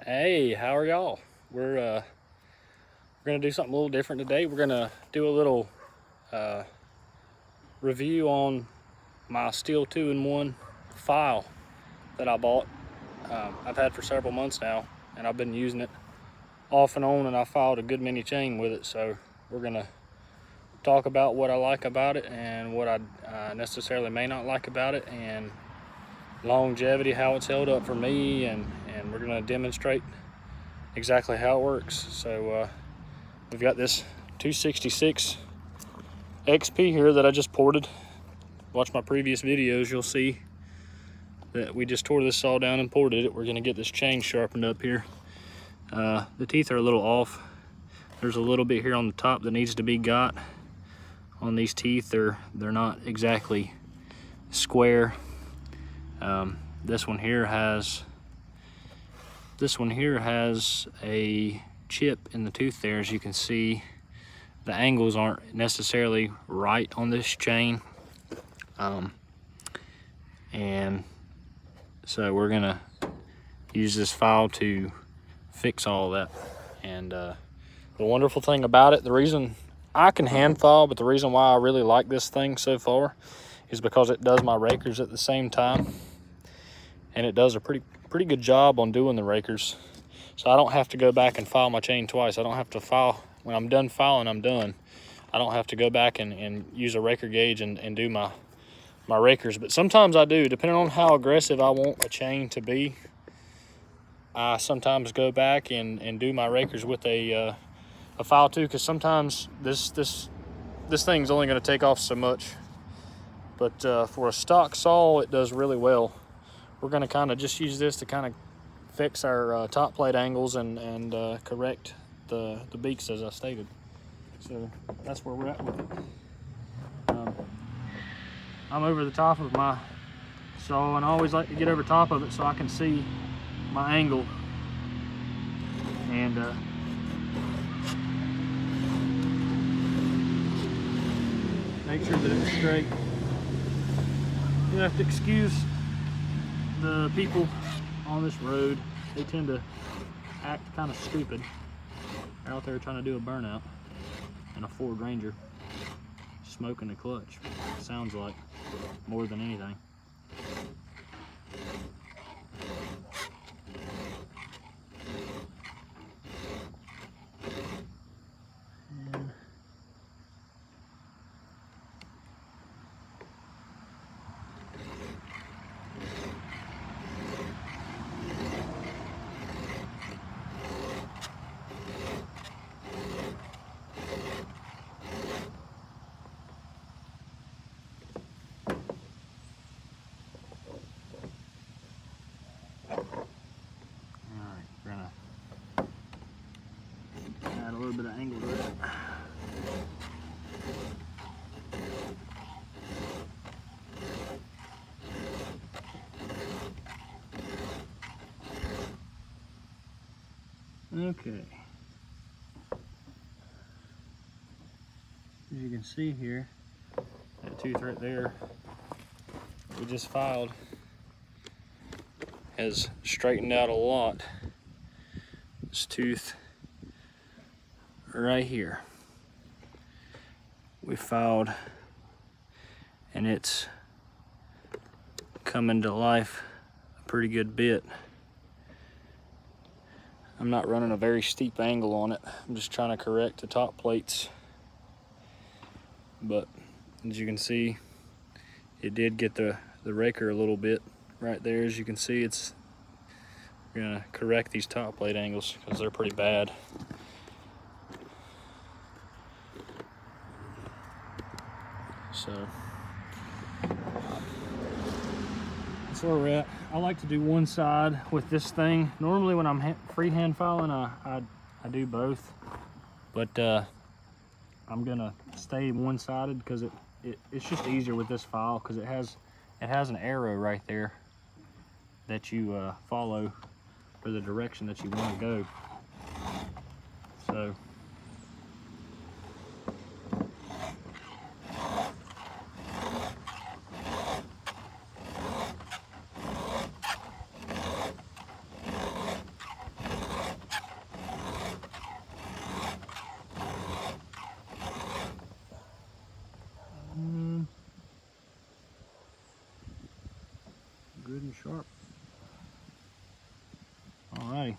Hey, how are y'all? We're gonna do something a little different today. We're gonna do a little review on my Stihl 2-in-1 file that I bought. I've had for several months now, and I've been using it off and on, and I filed a good many chain with it. So we're gonna talk about what I like about it and what I necessarily may not like about it, and longevity, how it's held up for me, and we're gonna demonstrate exactly how it works. So we've got this 266 XP here that I just ported. Watch my previous videos, you'll see that we just tore this saw down and ported it. We're gonna get this chain sharpened up here. The teeth are a little off. There's a little bit here on the top that needs to be got on these teeth. They're not exactly square. This one here has a chip in the tooth there. As you can see, the angles aren't necessarily right on this chain, and so we're gonna use this file to fix all that. And the wonderful thing about it, the reason I can hand file, but the reason why I really like this thing so far is because it does my rakers at the same time, and it does a pretty good job on doing the rakers. So I don't have to go back and file my chain twice. I don't have to file, when I'm done filing, I'm done. I don't have to go back and use a raker gauge and do my rakers. But sometimes I do, depending on how aggressive I want a chain to be. I sometimes go back and do my rakers with a file too, because sometimes this thing's only going to take off so much. But for a stock saw, it does really well. We're going to kind of just use this to kind of fix our top plate angles and correct the beaks, as I stated. So that's where we're at with it. I'm over the top of my saw, and I always like to get over top of it so I can see my angle and make sure that it's straight. You have to excuse the people on this road. They tend to act kind of stupid. They're out there trying to do a burnout in a Ford Ranger, smoking the clutch, sounds like, more than anything. Add a little bit of angle to it. Okay. As you can see here, that tooth right there we just filed has straightened out a lot. This tooth right here we filed, and it's coming to life a pretty good bit. I'm not running a very steep angle on it. I'm just trying to correct the top plates. But as you can see, it did get the raker a little bit right there. As you can see, it's gonna correct these top plate angles because they're pretty bad. So that's where we're at. I like to do one side with this thing. Normally when I'm freehand filing, I do both, but I'm gonna stay one-sided because it's just easier with this file, because it has an arrow right there that you follow for the direction that you want to go. So sharp. Alrighty.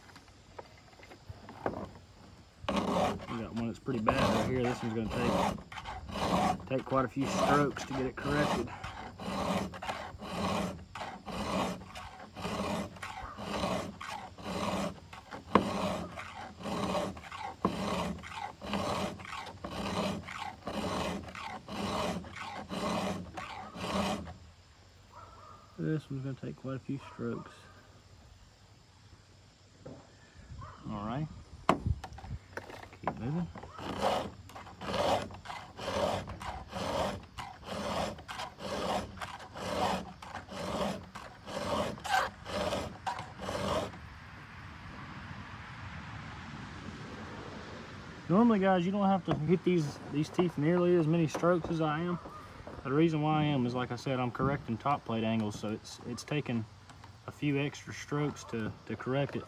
We got one that's pretty bad right here. This one's gonna take quite a few strokes to get it corrected. This one's going to take quite a few strokes. All right. Keep moving. Normally, guys, you don't have to hit these teeth nearly as many strokes as I am. The reason why I am is, like I said, I'm correcting top plate angles, so it's taking a few extra strokes to correct it.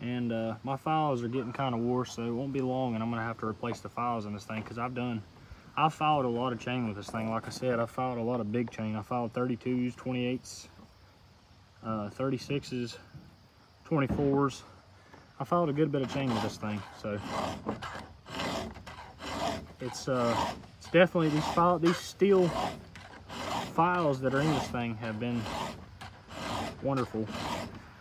And my files are getting kind of wore, so it won't be long, and I'm gonna have to replace the files in this thing because I've filed a lot of chain with this thing. Like I said, I filed a lot of big chain. I filed 32s, 28s, 36s, 24s. I filed a good bit of chain with this thing, so it's definitely these Stihl files that are in this thing have been wonderful.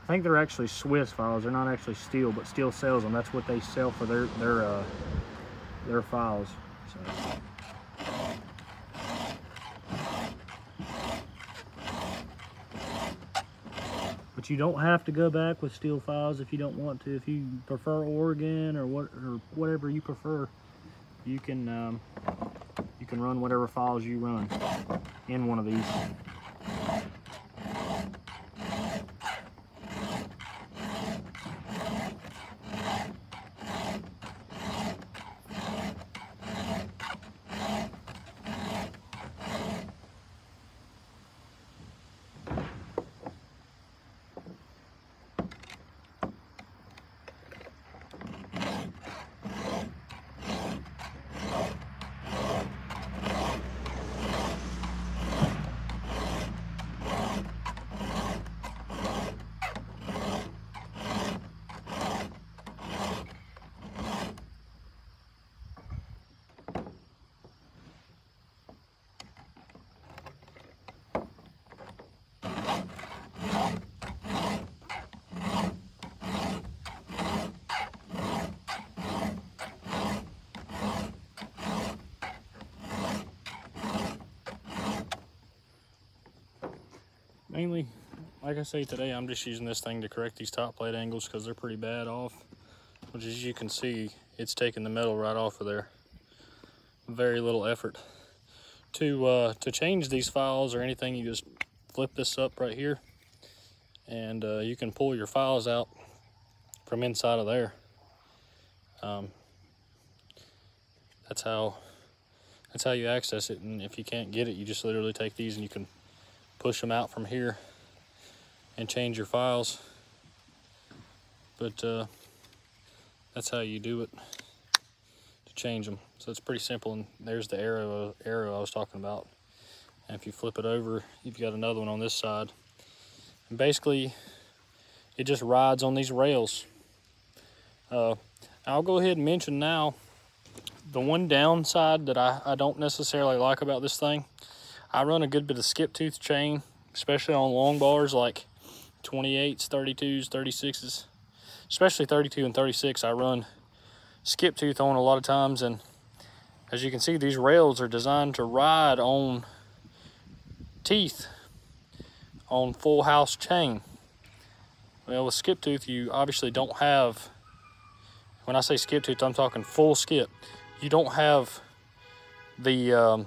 I think they're actually Swiss files. They're not actually Stihl, but Stihl sells them. That's what they sell for their files. So. But you don't have to go back with Stihl files if you don't want to. If you prefer Oregon or whatever you prefer, you can run whatever files you run in one of these. Mainly, like I say today, I'm just using this thing to correct these top plate angles because they're pretty bad off. Which, as you can see, it's taking the metal right off of there. Very little effort. To change these files or anything, you just flip this up right here, and you can pull your files out from inside of there. That's how you access it. And if you can't get it, you just literally take these and you can push them out from here and change your files. But that's how you do it, to change them. So it's pretty simple, and there's the arrow I was talking about. And if you flip it over, you've got another one on this side. And basically, it just rides on these rails. I'll go ahead and mention now the one downside that I don't necessarily like about this thing. I run a good bit of skip tooth chain, especially on long bars like 28s, 32s, 36s, especially 32 and 36. I run skip tooth on a lot of times, and as you can see, these rails are designed to ride on teeth on full house chain. Well, with skip tooth, you obviously don't have, when I say skip tooth, I'm talking full skip. You don't have the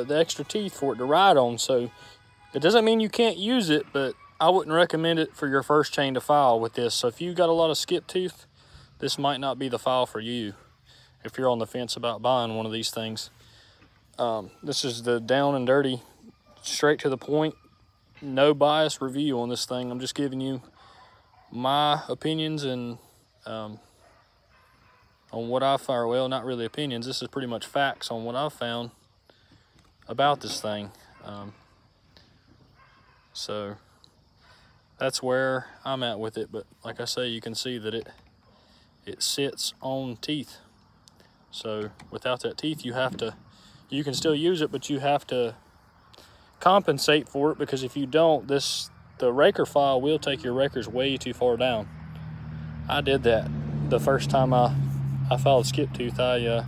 extra teeth for it to ride on, so it doesn't mean you can't use it, but I wouldn't recommend it for your first chain to file with this. So if you got a lot of skip tooth, this might not be the file for you if you're on the fence about buying one of these things. This is the down and dirty, straight to the point, no bias review on this thing. I'm just giving you my opinions and on what I found. Well, not really opinions, this is pretty much facts on what I've found about this thing. So that's where I'm at with it. But like I say, you can see that it sits on teeth. So without that teeth, you can still use it, but you have to compensate for it, because if you don't, the raker file will take your rakers way too far down. I did that the first time I filed skip tooth. I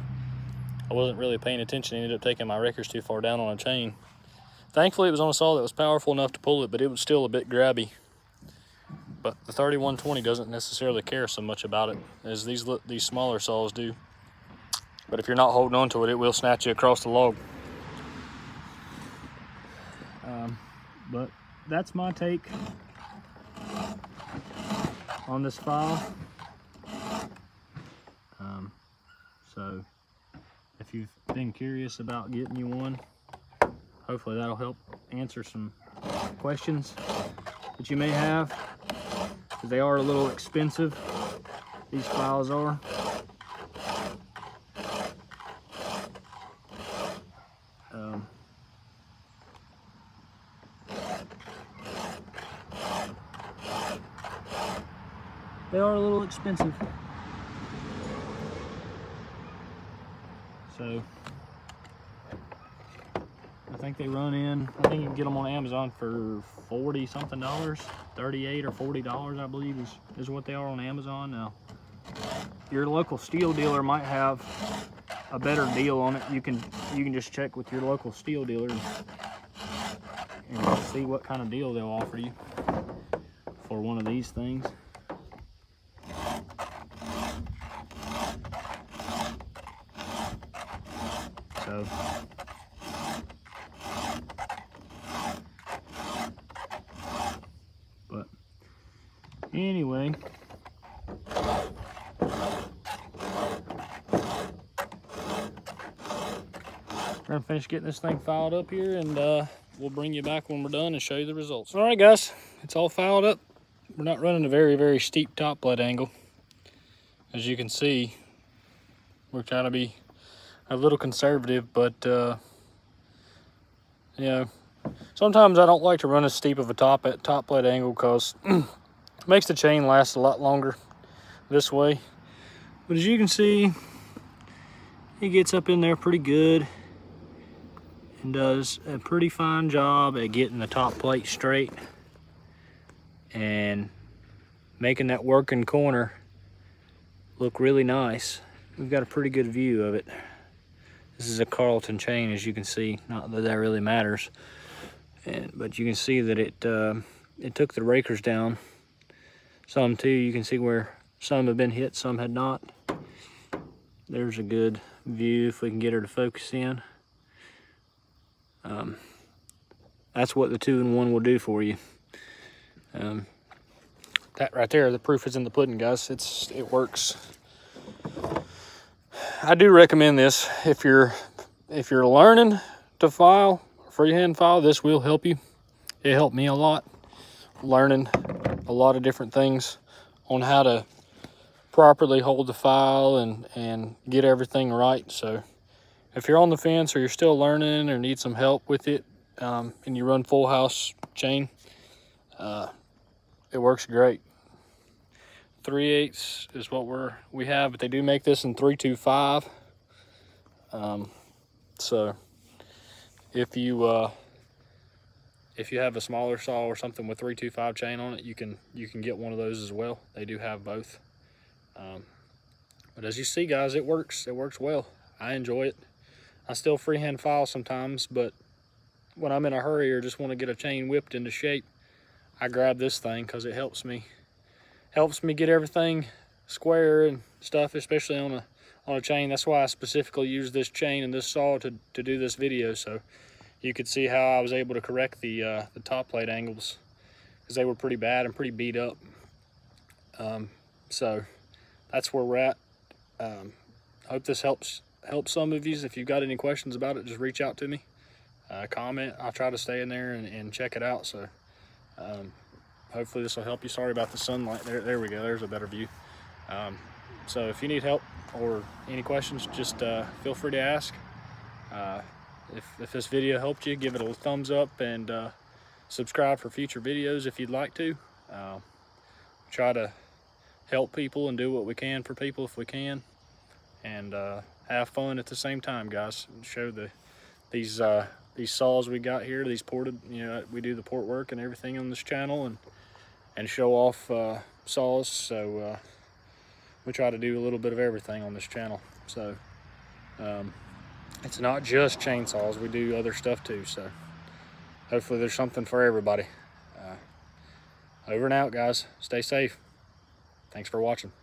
wasn't really paying attention. I ended up taking my rakers too far down on a chain. Thankfully, it was on a saw that was powerful enough to pull it, but it was still a bit grabby. But the 3120 doesn't necessarily care so much about it as these smaller saws do. But if you're not holding on to it, it will snatch you across the log. But that's my take on this file. So if you've been curious about getting you one, hopefully that'll help answer some questions that you may have, because they are a little expensive. These files are. They are a little expensive. So I think they run in, I think you can get them on Amazon for $40 something, $38 or $40 I believe is what they are on Amazon. Now your local Stihl dealer might have a better deal on it. You can just check with your local Stihl dealer and see what kind of deal they'll offer you for one of these things. So but anyway, we're gonna finish getting this thing filed up here, and we'll bring you back when we're done and show you the results. All right guys, it's all filed up. We're not running a very, very steep top plate angle. As you can see, we're trying to be a little conservative, but you know, sometimes I don't like to run as steep of a top plate angle because it makes the chain last a lot longer this way. But as you can see, it gets up in there pretty good and does a pretty fine job at getting the top plate straight and making that working corner look really nice. We've got a pretty good view of it. This is a Carlton chain, as you can see. Not that that really matters, but you can see that it took the rakers down some too. You can see where some have been hit, some had not. There's a good view if we can get her to focus in. That's what the 2-in-1 will do for you. That right there, the proof is in the pudding, guys. It works. I do recommend this if you're learning to file, freehand file. This will help you. It helped me a lot, learning a lot of different things on how to properly hold the file and get everything right. So if you're on the fence or you're still learning or need some help with it, and you run full house chain, it works great. 3/8 is what we have, but they do make this in 325. So if you have a smaller saw or something with 325 chain on it, you can get one of those as well. They do have both. But as you see, guys, it works well. I enjoy it. I still freehand file sometimes, but when I'm in a hurry or just want to get a chain whipped into shape, I grab this thing because it helps me get everything square and stuff, especially on a chain. That's why I specifically use this chain and this saw to do this video, so you could see how I was able to correct the top plate angles, because they were pretty bad and pretty beat up. So that's where we're at. Hope this helps some of you. If you've got any questions about it, just reach out to me, comment. I'll try to stay in there and check it out. So hopefully this will help you. Sorry about the sunlight. There we go. There's a better view. So if you need help or any questions, just feel free to ask. If this video helped you, give it a thumbs up and subscribe for future videos if you'd like to. Try to help people and do what we can for people if we can, and have fun at the same time, guys. Show these saws we got here, these ported, you know, we do the port work and everything on this channel, and show off saws. So we try to do a little bit of everything on this channel. So it's not just chainsaws, we do other stuff too. So hopefully there's something for everybody. Over and out, guys. Stay safe. Thanks for watching.